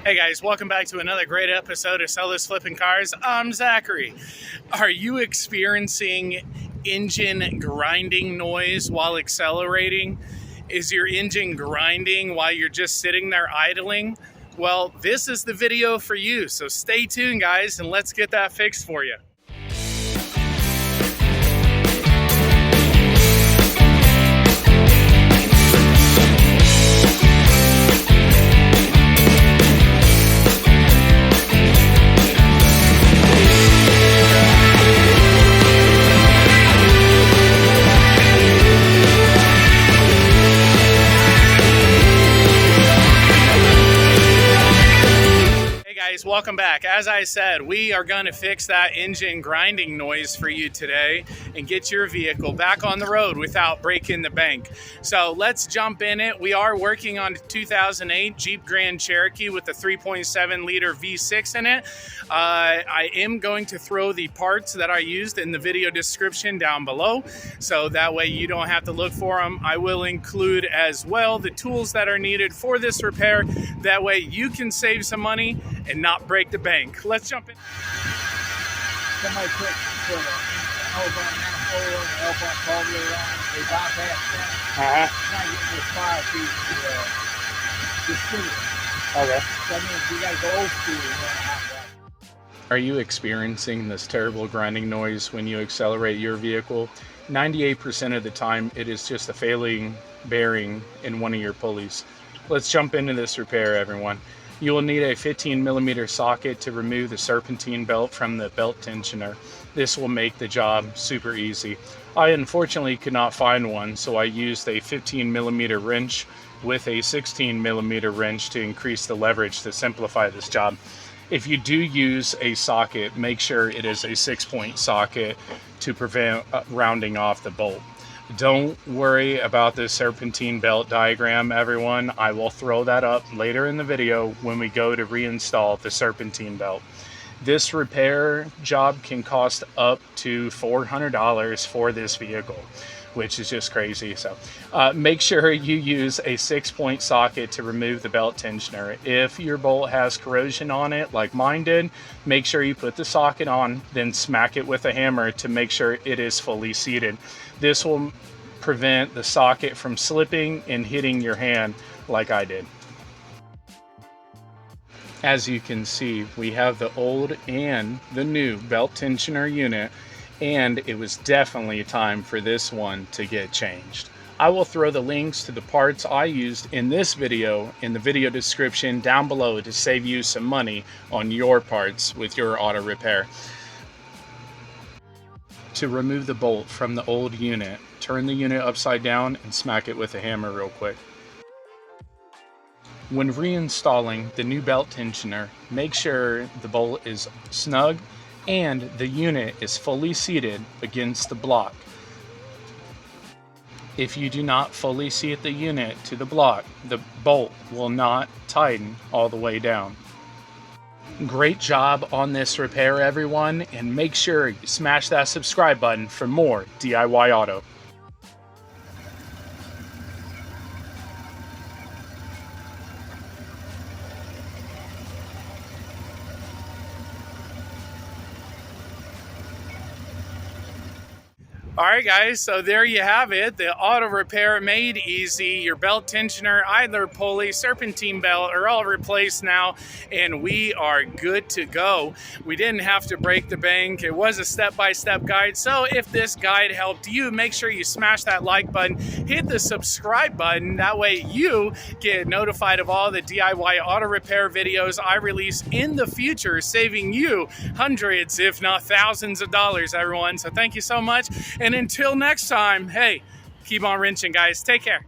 Hey guys, welcome back to another great episode of Sell Those Flipping Cars. I'm Zachary. Are you experiencing engine grinding noise while accelerating? Is your engine grinding while you're just sitting there idling? Well, this is the video for you, so stay tuned guys and let's get that fixed for you. Welcome back. As I said, we are going to fix that engine grinding noise for you today and get your vehicle back on the road without breaking the bank. So let's jump in it. We are working on a 2008 Jeep Grand Cherokee with a 3.7 liter V6 in it. I am going to throw the parts that I used in the video description down below, so that way you don't have to look for them. I will include as well the tools that are needed for this repair. That way you can save some money and not break the bank. Let's jump in. Somebody put the elbow manifold and the elbow carburetor on. They bypass that. Trying to get this fire to distribute. Okay. So that means you got to go old school and run a hot rod. Are you experiencing this terrible grinding noise when you accelerate your vehicle? 98% of the time, it is just a failing bearing in one of your pulleys. Let's jump into this repair, everyone. You will need a 15mm socket to remove the serpentine belt from the belt tensioner. This will make the job super easy. I unfortunately could not find one, so I used a 15mm wrench with a 16mm wrench to increase the leverage to simplify this job. If you do use a socket, make sure it is a 6-point socket to prevent rounding off the bolt. Don't worry about the serpentine belt diagram, everyone. I will throw that up later in the video when we go to reinstall the serpentine belt. This repair job can cost up to $400 for this vehicle, which is just crazy. So make sure you use a 6-point socket to remove the belt tensioner. If your bolt has corrosion on it like mine did, make sure you put the socket on, then smack it with a hammer to make sure it is fully seated. This will prevent the socket from slipping and hitting your hand like I did. As you can see, we have the old and the new belt tensioner unit, and it was definitely time for this one to get changed. I will throw the links to the parts I used in this video in the video description down below to save you some money on your parts with your auto repair. To remove the bolt from the old unit, turn the unit upside down and smack it with a hammer real quick. When reinstalling the new belt tensioner, make sure the bolt is snug and the unit is fully seated against the block. If you do not fully seat the unit to the block, the bolt will not tighten all the way down. Great job on this repair, everyone, and make sure you smash that subscribe button for more DIY Auto. Alright guys, so there you have it. The auto repair made easy. Your belt tensioner, idler pulley, serpentine belt are all replaced now, and we are good to go. We didn't have to break the bank. It was a step-by-step guide, so if this guide helped you, make sure you smash that like button, hit the subscribe button. That way you get notified of all the DIY auto repair videos I release in the future, saving you hundreds, if not thousands of dollars, everyone. So thank you so much. And until next time, hey, keep on wrenching, guys. Take care.